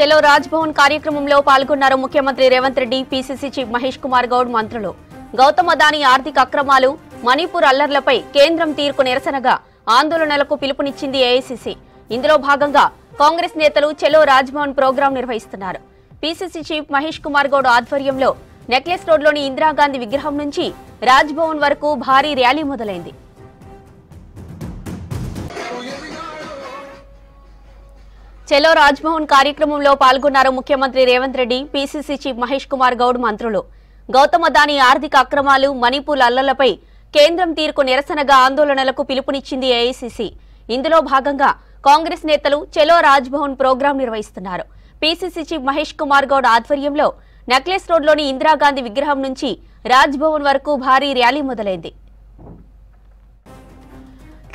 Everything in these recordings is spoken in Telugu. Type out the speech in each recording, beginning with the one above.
చలో రాజ్భవన్ కార్యక్రమంలో పాల్గొన్నారు ముఖ్యమంత్రి రేవంత్ రెడ్డి, పీసీసీ చీఫ్ మహేష్ కుమార్ గౌడ్, మంత్రులు. గౌతమ్ అదానీ ఆర్థిక అక్రమాలు, మణిపూర్ అల్లర్లపై కేంద్రం తీర్పు నిరసనగా ఆందోళనలకు పిలుపునిచ్చింది ఏఐసీసీ. ఇందులో భాగంగా కాంగ్రెస్ నేతలు చలో రాజ్భవన్ ప్రోగ్రాం నిర్వహిస్తున్నారు. పీసీసీ చీఫ్ మహేష్ కుమార్ గౌడ్ ఆధ్వర్యంలో నెక్లెస్ రోడ్లోని ఇందిరాగాంధీ విగ్రహం నుంచి రాజ్భవన్ వరకు భారీ ర్యాలీ మొదలైంది. చలో రాజ్భవన్ కార్యక్రమంలో పాల్గొన్నారు ముఖ్యమంత్రి రేవంత్ రెడ్డి, పీసీసీ చీఫ్ మహేష్ కుమార్ గౌడ్, మంత్రులు. గౌతమ్ అదానీ ఆర్థిక అక్రమాలు, మణిపూర్ అల్లర్లపై కేంద్రం తీర్పు నిరసనగా ఆందోళనలకు పిలుపునిచ్చింది ఏఐసీసీ. ఇందులో భాగంగా కాంగ్రెస్ నేతలు చలో రాజ్భవన్ ప్రోగ్రాం నిర్వహిస్తున్నారు. పీసీసీ చీఫ్ మహేష్ కుమార్ గౌడ్ ఆధ్వర్యంలో నెక్లెస్ రోడ్లోని ఇందిరాగాంధీ విగ్రహం నుంచి రాజ్భవన్ వరకు భారీ ర్యాలీ మొదలైంది.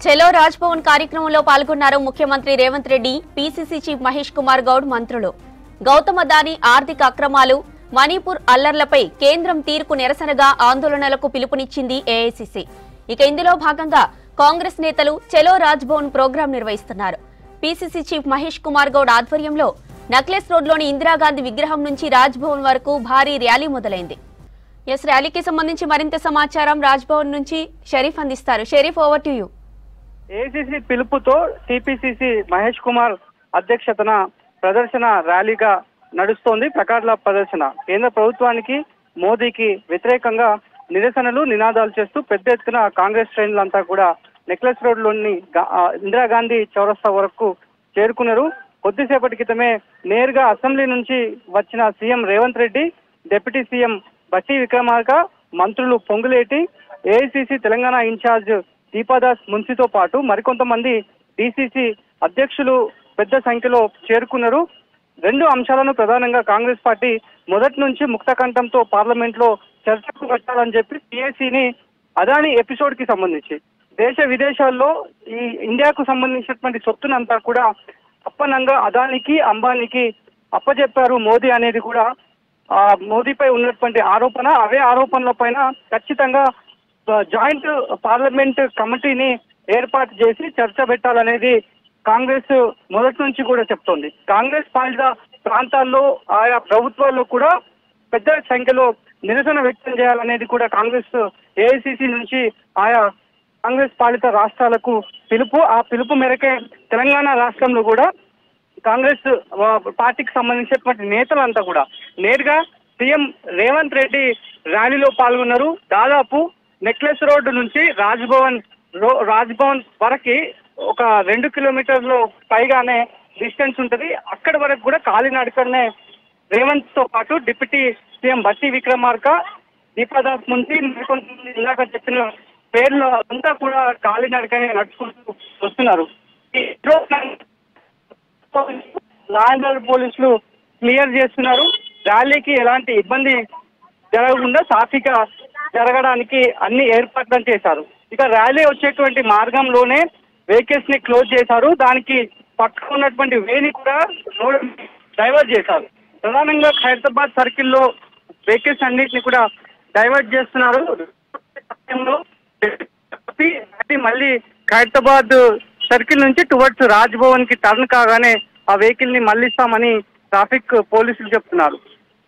చలో రాజ్భవన్ కార్యక్రమంలో పాల్గొన్నారు ముఖ్యమంత్రి రేవంత్ రెడ్డి, పీసీసీ చీఫ్ మహేష్ కుమార్ గౌడ్, మంత్రులు. గౌతమ్ అదానీ ఆర్థిక అక్రమాలు, మణిపూర్ అల్లర్లపై కేంద్రం తీర్పు నిరసనగా ఆందోళనలకు పిలుపునిచ్చింది ఏఐసీసీ. ఇక ఇందులో భాగంగా కాంగ్రెస్ నేతలు చలో రాజ్భవన్ ప్రోగ్రాం నిర్వహిస్తున్నారు. పీసీసీ చీఫ్ మహేష్ కుమార్ గౌడ్ ఆధ్వర్యంలో నెక్లెస్ రోడ్లోని ఇందిరాగాంధీ విగ్రహం నుంచి రాజ్భవన్ వరకు భారీ ర్యాలీ మొదలైంది. ర్యాలీకి సంబంధించి మరింత సమాచారం రాజ్భవన్ నుంచి షరీఫ్ అందిస్తారు. Sharif, over to you. AICC పిలుపుతో టీపీసీసీ మహేష్ కుమార్ అధ్యక్షతన ప్రదర్శన ర్యాలీగా నడుస్తోంది. ప్లకార్డుల ప్రదర్శన. కేంద్ర ప్రభుత్వానికి, మోదీకి వ్యతిరేకంగా నిరసనలు, నినాదాలు చేస్తూ పెద్ద ఎత్తున కాంగ్రెస్ శ్రేణులంతా కూడా నెక్లెస్ రోడ్లోని ఇందిరాగాంధీ చౌరస్తా వరకు చేరుకున్నారు. కొద్దిసేపటి క్రితమే నేరుగా అసెంబ్లీ నుంచి వచ్చిన CM Revanth Reddy, deputy CM బట్టి విక్రమార్క, మంత్రులు పొంగులేటి, ఏఐసీసీ తెలంగాణ ఇన్ఛార్జ్ దీపాదాస్ మున్సితో పాటు మరికొంతమంది డీసీసీ అధ్యక్షులు పెద్ద సంఖ్యలో చేరుకున్నారు. రెండు అంశాలను ప్రధానంగా కాంగ్రెస్ పార్టీ మొదటి నుంచి ముక్తకంఠంతో పార్లమెంట్ లో చర్చకు పెట్టాలని చెప్పి టీఏసీని అదానీ ఎపిసోడ్ కి సంబంధించి దేశ విదేశాల్లో ఈ ఇండియాకు సంబంధించినటువంటి సొత్తునంతా కూడా అప్పనంగా అదానికి, అంబానీకి అప్పచెప్పారు మోదీ అనేది కూడా మోదీపై ఉన్నటువంటి ఆరోపణ. అవే ఆరోపణల పైన ఖచ్చితంగా జాయింట్ పార్లమెంట్ కమిటీని ఏర్పాటు చేసి చర్చ పెట్టాలనేది కాంగ్రెస్ మొదటి నుంచి కూడా చెప్తోంది. కాంగ్రెస్ పాలిత ప్రాంతాల్లో, ఆయా ప్రభుత్వాల్లో కూడా పెద్ద సంఖ్యలో నిరసన వ్యక్తం చేయాలనేది కూడా కాంగ్రెస్ ఏఐసీసీ నుంచి ఆయా కాంగ్రెస్ పాలిత రాష్ట్రాలకు పిలుపు. ఆ పిలుపు మేరకే తెలంగాణ రాష్ట్రంలో కూడా కాంగ్రెస్ పార్టీకి సంబంధించినటువంటి నేతలంతా కూడా నేరుగా సీఎం రేవంత్ రెడ్డి ర్యాలీలో పాల్గొన్నారు. దాదాపు నెక్లెస్ రోడ్డు నుంచి రాజ్భవన్ వరకు ఒక 2 కిలోమీటర్లు పైగానే డిస్టెన్స్ ఉంటుంది. అక్కడి వరకు కూడా కాలినడకనే రేవంత్ తో పాటు డిప్యూటీ సీఎం బట్టి విక్రమార్క, దీపాదాస్ మున్సి, ఇందాక చెప్పిన పేర్లు అంతా కూడా కాలినడకనే నడుచుకుంటూ వస్తున్నారు. లా అండ్ ఆర్డర్ పోలీసులు క్లియర్ చేస్తున్నారు. ర్యాలీకి ఎలాంటి ఇబ్బంది జరగకుండా సాఫీగా జరగడానికి అన్ని ఏర్పాట్లు చేశారు. ఇక ర్యాలీ వచ్చేటువంటి మార్గంలోనే వెహికల్స్ ని క్లోజ్ చేశారు. దానికి పట్టుకున్నటువంటి వేని కూడా రోడ్ డైవర్ట్ చేశారు. ప్రధానంగా ఖైరతాబాద్ సర్కిల్లో వెహికల్స్ అన్నింటినీ కూడా డైవర్ట్ చేస్తున్నారు. మళ్ళీ ఖైరతాబాద్ సర్కిల్ నుంచి టువర్డ్స్ రాజ్భవన్ కి టర్న్ కాగానే ఆ వెహికల్ ని మళ్లిస్తామని ట్రాఫిక్ పోలీసులు చెప్తున్నారు.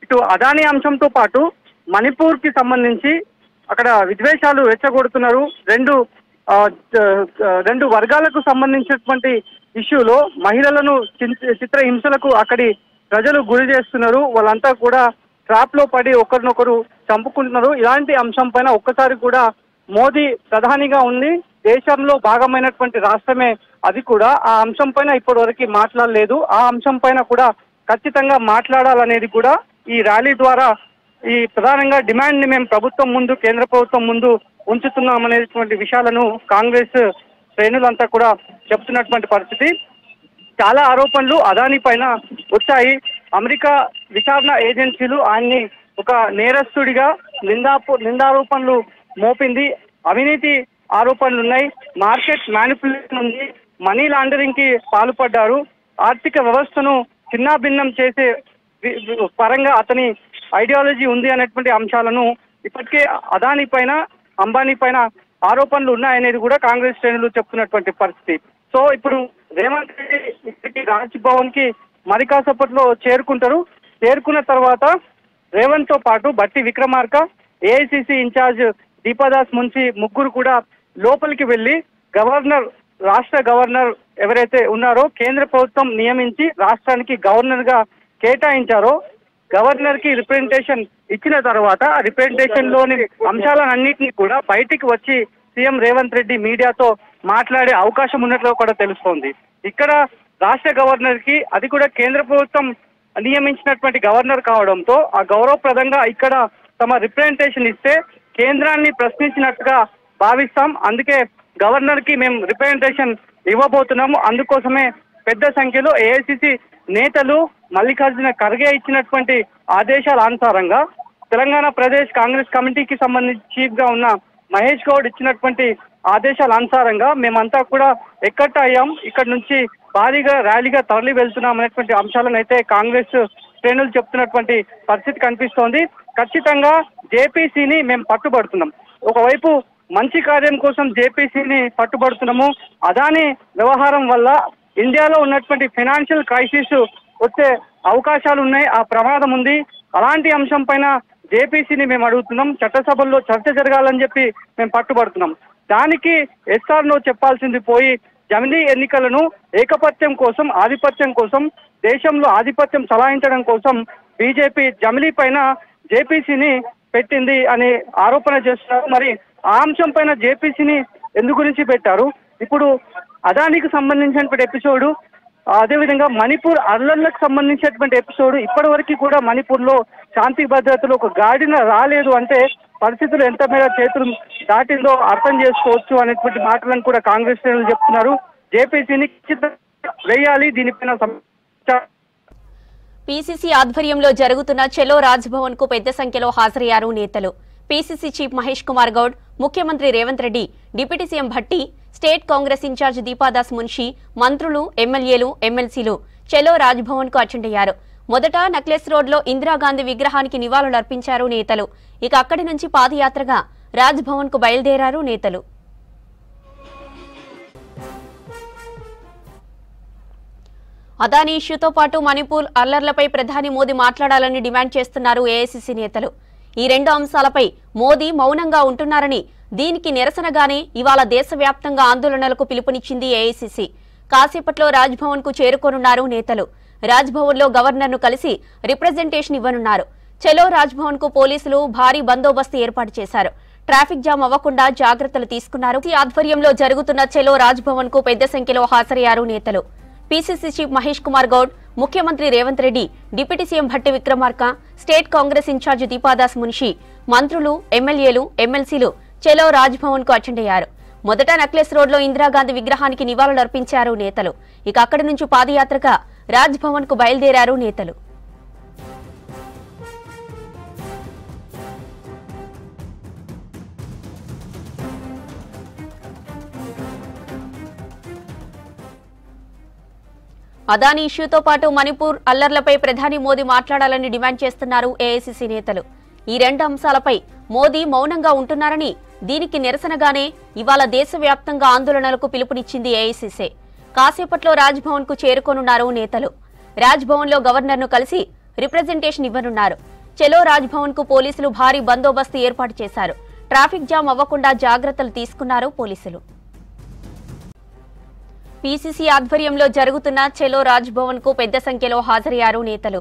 ఇటు అదానీ అంశంతో పాటు మణిపూర్ కి సంబంధించి అక్కడ విద్వేషాలు రెచ్చగొడుతున్నారు. రెండు వర్గాలకు సంబంధించినటువంటి ఇష్యూలో మహిళలను చిత్రహింసలకు అక్కడి ప్రజలు గురి చేస్తున్నారు. వాళ్ళంతా కూడా ట్రాప్ లో పడి ఒకరినొకరు చంపుకుంటున్నారు. ఇలాంటి అంశం పైన ఒక్కసారి కూడా మోదీ ప్రధానిగా ఉంది, దేశంలో భాగమైనటువంటి రాష్ట్రమే అది కూడా. ఆ అంశం పైన ఇప్పటి వరకు మాట్లాడలేదు. ఆ అంశం పైన కూడా ఖచ్చితంగా మాట్లాడాలనేది కూడా ఈ ర్యాలీ ద్వారా ఈ ప్రధానంగా డిమాండ్ ని మేము ప్రభుత్వం ముందు, కేంద్ర ప్రభుత్వం ముందు ఉంచుతున్నామనేటువంటి విషయాలను కాంగ్రెస్ శ్రేణులంతా కూడా చెప్తున్నటువంటి పరిస్థితి. చాలా ఆరోపణలు అదానీ పైన వచ్చాయి. అమెరికా విచారణ ఏజెన్సీలు ఆయన్ని ఒక నేరస్తుడిగా నిందారోపణలు మోపింది. అవినీతి ఆరోపణలు ఉన్నాయి. మార్కెట్ మ్యానిపులేషన్ ఉంది. మనీ లాండరింగ్ కి పాల్పడ్డారు. ఆర్థిక వ్యవస్థను చిన్నాభిన్నం చేసే పరంగా అతని ఐడియాలజీ ఉంది అనేటువంటి అంశాలను ఇప్పటికే అదానీ పైన, అంబానీ పైన ఆరోపణలు ఉన్నాయనేది కూడా కాంగ్రెస్ శ్రేణులు చెప్తున్నటువంటి పరిస్థితి. సో ఇప్పుడు రేవంత్ రెడ్డి రాజ్భవన్ కి మరి కాసేపట్లో చేరుకుంటారు. చేరుకున్న తర్వాత రేవంత్ తో పాటు బట్టి విక్రమార్క, ఏఐసిసి ఇన్ఛార్జ్ దీపాదాస్ మున్షి ముగ్గురు కూడా లోపలికి వెళ్లి రాష్ట్ర గవర్నర్ ఎవరైతే ఉన్నారో కేంద్ర ప్రభుత్వం నియమించి రాష్ట్రానికి గవర్నర్ గా కేటాయించారో గవర్నర్ కి రిప్రజెంటేషన్ ఇచ్చిన తర్వాత ఆ రిప్రజెంటేషన్ లోని అంశాలన్నింటినీ కూడా బయటికి వచ్చి సీఎం రేవంత్ రెడ్డి మీడియాతో మాట్లాడే అవకాశం ఉన్నట్లు కూడా తెలుస్తోంది. ఇక్కడ రాష్ట్ర గవర్నర్ కి అది కూడా కేంద్ర ప్రభుత్వం నియమించినటువంటి గవర్నర్ కావడంతో ఆ గౌరవప్రదంగా ఇక్కడ తమ రిప్రజెంటేషన్ ఇస్తే కేంద్రాన్ని ప్రశ్నించినట్టుగా భావిస్తాం. అందుకే గవర్నర్ కి మేము రిప్రజెంటేషన్ ఇవ్వబోతున్నాము. అందుకోసమే పెద్ద సంఖ్యలో ఏఐసిసి నేతలు మల్లికార్జున ఖర్గే ఇచ్చినటువంటి ఆదేశాల అనుసారంగా తెలంగాణ ప్రదేశ్ కాంగ్రెస్ కమిటీకి సంబంధించి చీఫ్ గా ఉన్న మహేష్ గౌడ్ ఇచ్చినటువంటి ఆదేశాల అనుసారంగా మేమంతా కూడా ఎక్కట్ అయ్యాం. ఇక్కడ నుంచి భారీగా ర్యాలీగా తరలి వెళ్తున్నాం అనేటువంటి అంశాలను అయితే కాంగ్రెస్ శ్రేణులు చెప్తున్నటువంటి పరిస్థితి కనిపిస్తోంది. ఖచ్చితంగా జేపీసీని మేము పట్టుబడుతున్నాం. ఒకవైపు మంచి కార్యం కోసం జేపీసీని పట్టుబడుతున్నాము. అదాని వ్యవహారం వల్ల ఇండియాలో ఉన్నటువంటి ఫైనాన్షియల్ క్రైసిస్ వచ్చే అవకాశాలు ఉన్నాయి, ఆ ప్రమాదం ఉంది. అలాంటి అంశం పైన జేపీసీని మేము అడుగుతున్నాం. చట్టసభల్లో చర్చ జరగాలని చెప్పి మేము పట్టుబడుతున్నాం. దానికి ఎస్ఆర్ నో చెప్పాల్సింది పోయి జమిలీ ఎన్నికలను ఏకపత్యం కోసం, ఆధిపత్యం కోసం, దేశంలో ఆధిపత్యం చలాయించడం కోసం బీజేపీ జమిలీ పైన జేపీసీని పెట్టింది అనే ఆరోపణ చేస్తున్నారు. మరి ఆ అంశం పైన జేపీసీని ఎందు గురించి పెట్టారు? ఇప్పుడు అదానికి సంబంధించినటువంటి ఎపిసోడ్, అదేవిధంగా మణిపూర్ అల్లర్లకు సంబంధించినటువంటి ఎపిసోడ్, ఇప్పటి వరకు కూడా మణిపూర్ లో శాంతి భద్రతలు ఒక గాడిన రాలేదు అంటే పరిస్థితులు ఎంత మేర చేతులు దాటిందో అర్థం చేసుకోవచ్చు అనేటువంటి మాటలను కూడా కాంగ్రెస్ శ్రేణులు చెప్తున్నారు. జేపీసీని వేయాలి, దీనిపైన పీసీసీ ఆధ్వర్యంలో జరుగుతున్న చెలో రాజ్భవన్ కు పెద్ద సంఖ్యలో హాజరయ్యారు నేతలు. పీసీసీ చీఫ్ మహేష్ కుమార్ గౌడ్, ముఖ్యమంత్రి Revanth Reddy, deputy CM Bhatti, state Congress incharge Deepa Das Munshi, మంత్రులు, ఎమ్మెల్యేలు, ఎమ్మెల్సీలు చెలో రాజ్భవన్ కు అటెండ్ అయ్యారు. మొదట నెక్లెస్ రోడ్ లో ఇందిరాగాంధీ విగ్రహానికి నివాళులర్పించారు నేతలు. ఇక అక్కడి నుంచి పాదయాత్రగా రాజ్భవన్ కు బయలుదేరారు నేతలు. అదానీ ఇష్యూతో పాటు మణిపూర్ అల్లర్లపై ప్రధాని మోదీ మాట్లాడాలని డిమాండ్ చేస్తున్నారు ఏఐసీసీ నేతలు. ఈ రెండు అంశాలపై మోదీ మౌనంగా ఉంటున్నారని, దీనికి నిరసనగానే ఇవాళ దేశవ్యాప్తంగా ఆందోళనలకు పిలుపునిచ్చింది ఏఐసీసీ. కాసేపట్లో రాజ్భవన్ కు చేరుకోనున్నారు నేతలు. రాజ్భవన్ లో గవర్నర్ ను కలిసి రిప్రజెంటేషన్ ఇవ్వనున్నారు. చెలో రాజ్భవన్ కు పోలీసులు భారీ బందోబస్తు ఏర్పాటు చేశారు. ట్రాఫిక్ జామ్ అవ్వకుండా జాగ్రత్తలు తీసుకున్నారు. ఈ ఆధ్వర్యంలో జరుగుతున్న చెలో రాజ్భవన్ కు పెద్ద సంఖ్యలో హాజరయ్యారు నేతలు. పీసీసీ చీఫ్ మహేష్ కుమార్ గౌడ్, ముఖ్యమంత్రి Revanth Reddy, deputy CM Bhatti Vikramarka, state Congress incharge Deepa Das Munshi, మంత్రులు, ఎమ్మెల్యేలు, ఎమ్మెల్సీలు చెలో రాజ్భవన్ కు అటెండ్ అయ్యారు. మొదట నెక్లెస్ రోడ్ లో ఇందిరాగాంధీ విగ్రహానికి నివాళులర్పించారు నేతలు. ఇక అక్కడి నుంచి పాదయాత్రగా రాజ్భవన్ కు బయలుదేరారు నేతలు. అదానీ ఇష్యూతో పాటు మణిపూర్ అల్లర్లపై ప్రధాని మోదీ మాట్లాడాలని డిమాండ్ చేస్తున్నారు ఏఐసీసీ నేతలు. ఈ రెండు అంశాలపై మోదీ మౌనంగా ఉంటున్నారని, దీనికి నిరసనగానే ఇవాళ దేశవ్యాప్తంగా ఆందోళనలకు పిలుపునిచ్చింది ఏఐసీసీ. కాసేపట్లో రాజ్భవన్ కు చేరుకోనున్నారు నేతలు. రాజ్భవన్ లో గవర్నర్ ను కలిసి రిప్రజెంటేషన్ ఇవ్వనున్నారు. చెలో రాజ్భవన్ కు పోలీసులు భారీ బందోబస్తు ఏర్పాటు చేశారు. ట్రాఫిక్ జామ్ అవ్వకుండా జాగ్రత్తలు తీసుకున్నారు పోలీసులు. పీసీసీ ఆధ్వర్యంలో జరుగుతున్న చెలో రాజ్భవన్ కు పెద్ద సంఖ్యలో హాజరయ్యారు నేతలు.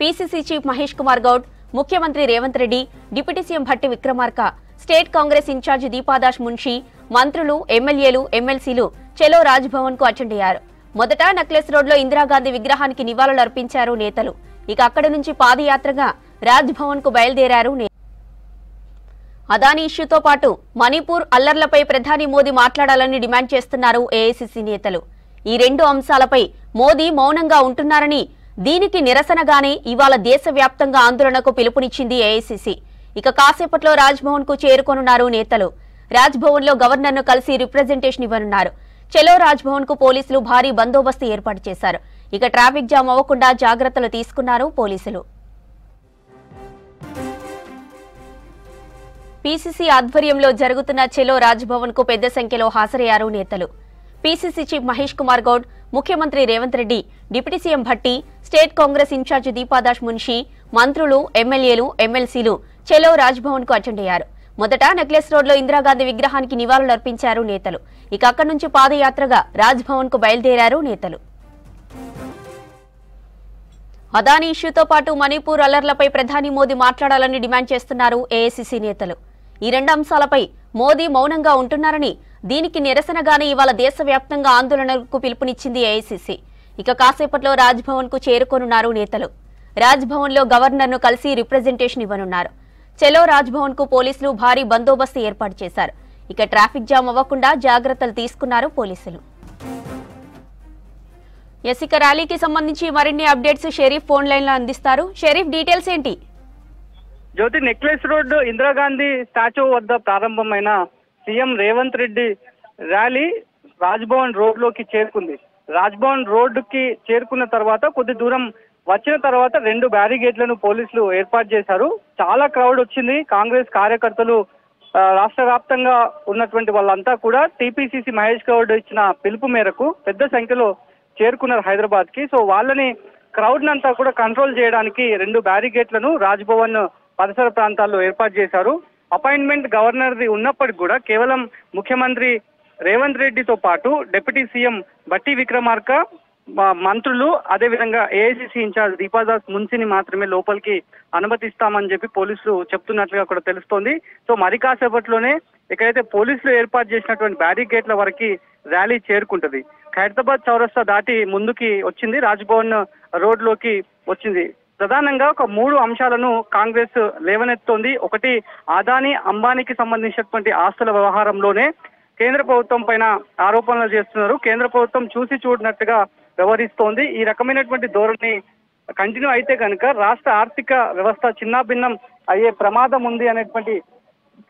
పీసీసీ చీఫ్ మహేష్ కుమార్ గౌడ్, ముఖ్యమంత్రి Revanth Reddy, deputy CM Bhatti Vikramarka, state Congress incharge Deepa Das Munshi, మంత్రులు, ఎమ్మెల్యేలు, ఎమ్మెల్సీలు చెలో రాజ్భవన్ కు అటెండ్ అయ్యారు. మొదట నెక్లెస్ రోడ్ లో ఇందిరాగాంధీ విగ్రహానికి నివాళులర్పించారు నేతలు. ఇక అక్కడి నుంచి పాదయాత్రగా రాజ్భవన్ కు బయలుదేరారు. అదానీ ఇష్యూతో పాటు మణిపూర్ అల్లర్లపై ప్రధాని మోదీ మాట్లాడాలని డిమాండ్ చేస్తున్నారు ఏఐసీసీ నేతలు. ఈ రెండు అంశాలపై మోదీ మౌనంగా ఉంటున్నారని, దీనికి నిరసనగానే ఇవాళ దేశవ్యాప్తంగా ఆందోళనకు పిలుపునిచ్చింది ఏఐసీసీ. ఇక కాసేపట్లో రాజ్భవన్ కు చేరుకోనున్నారు నేతలు. రాజ్భవన్ లో గవర్నర్ ను కలిసి రిప్రజెంటేషన్ ఇవ్వనున్నారు. చెలో రాజ్భవన్ కు పోలీసులు భారీ బందోబస్తు ఏర్పాటు చేశారు. ఇక ట్రాఫిక్ జామ్ అవ్వకుండా జాగ్రత్తలు తీసుకున్నారు పోలీసులు. పీసీసీ ఆధ్వర్యంలో జరుగుతున్న చెలో రాజ్భవన్ కు పెద్ద సంఖ్యలో హాజరయ్యారు నేతలు. పీసీసీ చీఫ్ మహేష్ కుమార్ గౌడ్, ముఖ్యమంత్రి Revanth Reddy, deputy CM Bhatti, state Congress incharge Deepa Das Munshi, మంత్రులు, ఎమ్మెల్యేలు, ఎమ్మెల్సీలు చెలో రాజ్భవన్ కు అటెండ్ అయ్యారు. మొదట నెక్లెస్ రోడ్ లో ఇందిరాగాంధీ విగ్రహానికి నివాళులర్పించారు నేతలు. ఇక అక్కడి నుంచి పాదయాత్రగా రాజ్భవన్ కు బయలుదేరారు నేతలు. అదానీ ఇష్యూతో పాటు మణిపూర్ అల్లర్లపై ప్రధాని మోదీ మాట్లాడాలని డిమాండ్ చేస్తున్నారు ఏఐసీసీ నేతలు. ఈ రెండు అంశాలపై మోదీ మౌనంగా ఉంటున్నారని, దీనికి నిరసనగానే ఇవాళ దేశవ్యాప్తంగా ఆందోళనకు పిలుపునిచ్చింది ఏఐసీసీ. ఇక కాసేపట్లో రాజ్భవన్ కు చేరుకోనున్నారు నేతలు. రాజ్భవన్ లో గవర్నర్ ను కలిసి రిప్రజెంటేషన్ ఇవ్వనున్నారు. చెలో రాజ్భవన్ కు పోలీసులు భారీ బందోబస్తు ఏర్పాటు చేశారు. ఇక ట్రాఫిక్ జామ్ అవ్వకుండా జాగ్రత్తలు తీసుకున్నారు పోలీసులు. ఇక ర్యాలీకి సంబంధించి మరిన్ని అప్డేట్స్ షరీఫ్ ఫోన్ లైన్ లో అందిస్తారు. షరీఫ్, డీటెయిల్స్ ఏంటి? జ్యోతి, నెక్లెస్ రోడ్ ఇందిరాగాంధీ స్టాచ్యూ వద్ద ప్రారంభమైన CM Revanth Reddy rally Raj Bhavan road లోకి చేరుకుంది. రాజ్భవన్ రోడ్ కి చేరుకున్న తర్వాత కొద్ది దూరం వచ్చిన తర్వాత 2 బ్యారిగేట్లను పోలీసులు ఏర్పాటు చేశారు. చాలా క్రౌడ్ వచ్చింది. కాంగ్రెస్ కార్యకర్తలు, రాష్ట్ర వ్యాప్తంగా ఉన్నటువంటి వాళ్ళంతా కూడా టీపీసీసీ మహేష్ గౌడ్ ఇచ్చిన పిలుపు మేరకు పెద్ద సంఖ్యలో చేరుకున్నారు హైదరాబాద్ కి. సో వాళ్ళని క్రౌడ్ నంతా కూడా కంట్రోల్ చేయడానికి 2 బ్యారిగేట్లను రాజ్భవన్ పరిసర ప్రాంతాల్లో ఏర్పాటు చేశారు. అపాయింట్మెంట్ గవర్నర్ది ఉన్నప్పటికీ కూడా కేవలం ముఖ్యమంత్రి రేవంత్ రెడ్డితో పాటు డిప్యూటీ సీఎం బట్టి విక్రమార్క, మంత్రులు, అదేవిధంగా ఏఐసీసీ ఇన్ఛార్జ్ దీపాదాస్ మున్సిని మాత్రమే లోపలికి అనుమతిస్తామని చెప్పి పోలీసులు చెప్తున్నట్లుగా కూడా తెలుస్తోంది. సో మరి కాసేపట్లోనే ఎక్కడైతే పోలీసులు ఏర్పాటు చేసినటువంటి బ్యారికేడ్ల వరకు ర్యాలీ చేరుకుంటది. ఖైరతాబాద్ చౌరస్తా దాటి ముందుకి వచ్చింది, రాజ్భవన్ రోడ్ లోకి వచ్చింది. ప్రధానంగా ఒక 3 అంశాలను కాంగ్రెస్ లేవనెత్తోంది. ఒకటి, అదానీ అంబానీకి సంబంధించినటువంటి ఆస్తుల వ్యవహారంలోనే కేంద్ర ప్రభుత్వం పైన ఆరోపణలు చేస్తున్నారు. కేంద్ర ప్రభుత్వం చూసి చూడనట్టుగా వ్యవహరిస్తోంది. ఈ రకమైనటువంటి ధోరణి కంటిన్యూ అయితే కనుక రాష్ట్ర ఆర్థిక వ్యవస్థ చిన్నాభిన్నం అయ్యే ప్రమాదం ఉంది అనేటువంటి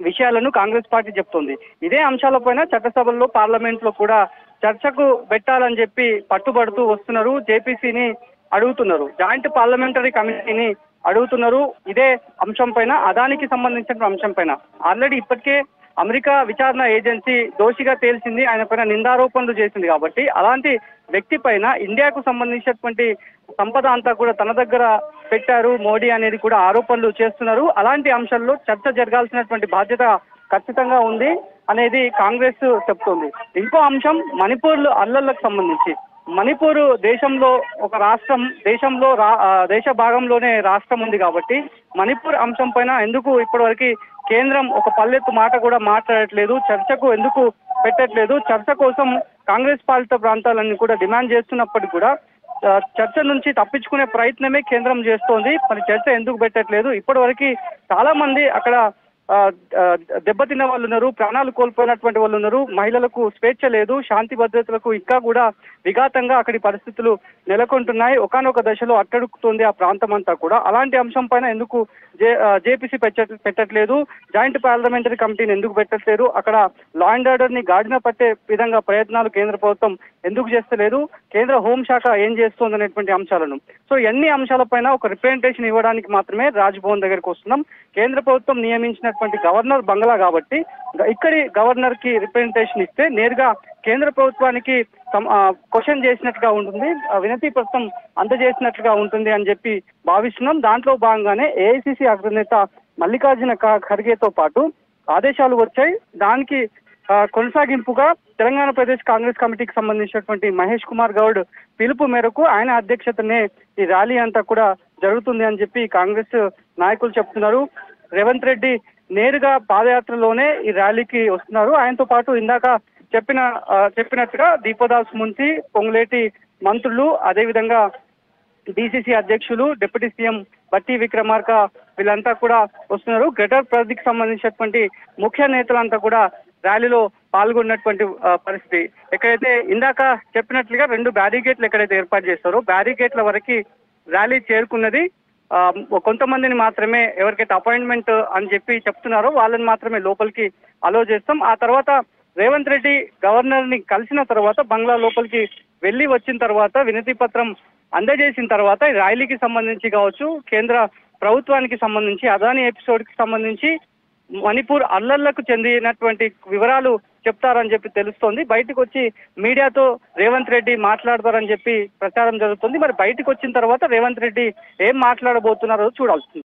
విషయాలను కాంగ్రెస్ పార్టీ చెప్తోంది. ఇదే అంశాలపైన చట్టసభల్లో, పార్లమెంట్ లో కూడా చర్చకు పెట్టాలని చెప్పి పట్టుబడుతూ వస్తున్నారు. జేపీసీని అడుగుతున్నారు, జాయింట్ పార్లమెంటరీ కమిటీని అడుగుతున్నారు. ఇదే అంశం పైన, అదానికి సంబంధించిన అంశం పైన ఆల్రెడీ ఇప్పటికే అమెరికా విచారణ ఏజెన్సీ దోషిగా తేల్చింది, ఆయన పైన నిందారోపణలు చేసింది. కాబట్టి అలాంటి వ్యక్తి పైన ఇండియాకు సంబంధించినటువంటి సంపద అంతా కూడా తన దగ్గర పెట్టారు మోడీ అనేది కూడా ఆరోపణలు చేస్తున్నారు. అలాంటి అంశాల్లో చర్చ జరగాల్సినటువంటి బాధ్యత ఖచ్చితంగా ఉంది అనేది కాంగ్రెస్ చెప్తోంది. ఇంకో అంశం మణిపూర్ అల్లర్లకు సంబంధించి. మణిపూర్ దేశంలో ఒక రాష్ట్రం, దేశ భాగంలోనే రాష్ట్రం ఉంది కాబట్టి మణిపూర్ అంశం పైన ఎందుకు ఇప్పటివరకు కేంద్రం ఒక పల్లెత్తు మాట కూడా మాట్లాడట్లేదు, చర్చకు ఎందుకు పెట్టట్లేదు? చర్చ కోసం కాంగ్రెస్ పాలిత ప్రాంతాలన్నీ కూడా డిమాండ్ చేస్తున్నప్పటికీ కూడా చర్చ నుంచి తప్పించుకునే ప్రయత్నమే కేంద్రం చేస్తోంది. మరి చర్చ ఎందుకు పెట్టట్లేదు? ఇప్పటివరకు చాలా మంది అక్కడ దెబ్బతిన్న వాళ్ళు ఉన్నారు, ప్రాణాలు కోల్పోయినటువంటి వాళ్ళు ఉన్నారు. మహిళలకు స్వేచ్ఛ లేదు, శాంతి భద్రతలకు ఇంకా కూడా విఘాతంగా అక్కడి పరిస్థితులు నెలకొంటున్నాయి. ఒకానొక దశలో అట్టడుకుతుంది ఆ ప్రాంతం అంతా కూడా. అలాంటి అంశం పైన ఎందుకు జేపీసీ పెట్టట్లేదు? జాయింట్ పార్లమెంటరీ కమిటీని ఎందుకు పెట్టట్లేదు? అక్కడ లా అండ్ ఆర్డర్ ని గాడిన పట్టే విధంగా ప్రయత్నాలు కేంద్ర ప్రభుత్వం ఎందుకు చేస్తలేదు? కేంద్ర హోంశాఖ ఏం చేస్తోంది అనేటువంటి అంశాలను. సో ఎన్ని అంశాలపైన ఒక రిప్రజెంటేషన్ ఇవ్వడానికి మాత్రమే రాజ్భవన్ దగ్గరికి వస్తున్నాం. కేంద్ర ప్రభుత్వం నియమించినటువంటి గవర్నర్ బంగ్లా కాబట్టి ఇక్కడి గవర్నర్ కి రిప్రజెంటేషన్ ఇస్తే నేరుగా కేంద్ర ప్రభుత్వానికి క్వశ్చన్ చేసినట్లుగా ఉంటుంది, వినతి పత్రం అందజేసినట్లుగా ఉంటుంది అని చెప్పి భావిస్తున్నాం. దాంట్లో భాగంగానే ఏఐసీసీ అగ్రనేత మల్లికార్జున ఖర్గేతో పాటు ఆదేశాలు వచ్చాయి. దానికి కొనసాగింపుగా తెలంగాణ ప్రదేశ్ కాంగ్రెస్ కమిటీకి సంబంధించినటువంటి మహేష్ కుమార్ గౌడ్ పిలుపు మేరకు ఆయన అధ్యక్షతనే ఈ ర్యాలీ అంతా కూడా జరుగుతుంది అని చెప్పి కాంగ్రెస్ నాయకులు చెప్తున్నారు. రేవంత్ రెడ్డి నేరుగా పాదయాత్రలోనే ఈ ర్యాలీకి వస్తున్నారు. ఆయనతో పాటు ఇందాక చెప్పినట్టుగా దీపదాస్ మున్సి, పొంగులేటి మంత్రులు, అదేవిధంగా డిసిసి అధ్యక్షులు, డిప్యూటీ సీఎం బట్టి విక్రమార్క వీళ్ళంతా కూడా వస్తున్నారు. గ్రేటర్ ప్రగతికి సంబంధించినటువంటి ముఖ్య నేతలంతా కూడా ర్యాలీలో పాల్గొన్నటువంటి పరిస్థితి. ఎక్కడైతే ఇందాక చెప్పినట్లుగా 2 బ్యారిగేట్లు ఎక్కడైతే ఏర్పాటు చేస్తారో బ్యారిగేట్ల వరకు ర్యాలీ చేరుకున్నది. కొంతమందిని మాత్రమే, ఎవరికైతే అపాయింట్మెంట్ అని చెప్పి చెప్తున్నారో వాళ్ళని మాత్రమే లోపలికి అలో చేస్తాం. ఆ తర్వాత రేవంత్ రెడ్డి గవర్నర్ ని కలిసిన తర్వాత బంగ్లా లోపలికి వెళ్లి వచ్చిన తర్వాత వినతి పత్రం అందజేసిన తర్వాత ర్యాలీకి సంబంధించి కావచ్చు, కేంద్ర ప్రభుత్వానికి సంబంధించి, అదానీ ఎపిసోడ్ కి సంబంధించి మణిపూర్ అల్లర్లకు చెందినటువంటి వివరాలు చెప్తారని చెప్పి తెలుస్తోంది. బయటకు వచ్చి మీడియాతో రేవంత్ రెడ్డి మాట్లాడతారని చెప్పి ప్రచారం జరుగుతుంది. మరి బయటకు వచ్చిన తర్వాత రేవంత్ రెడ్డి ఏం మాట్లాడబోతున్నారో చూడాల్సింది.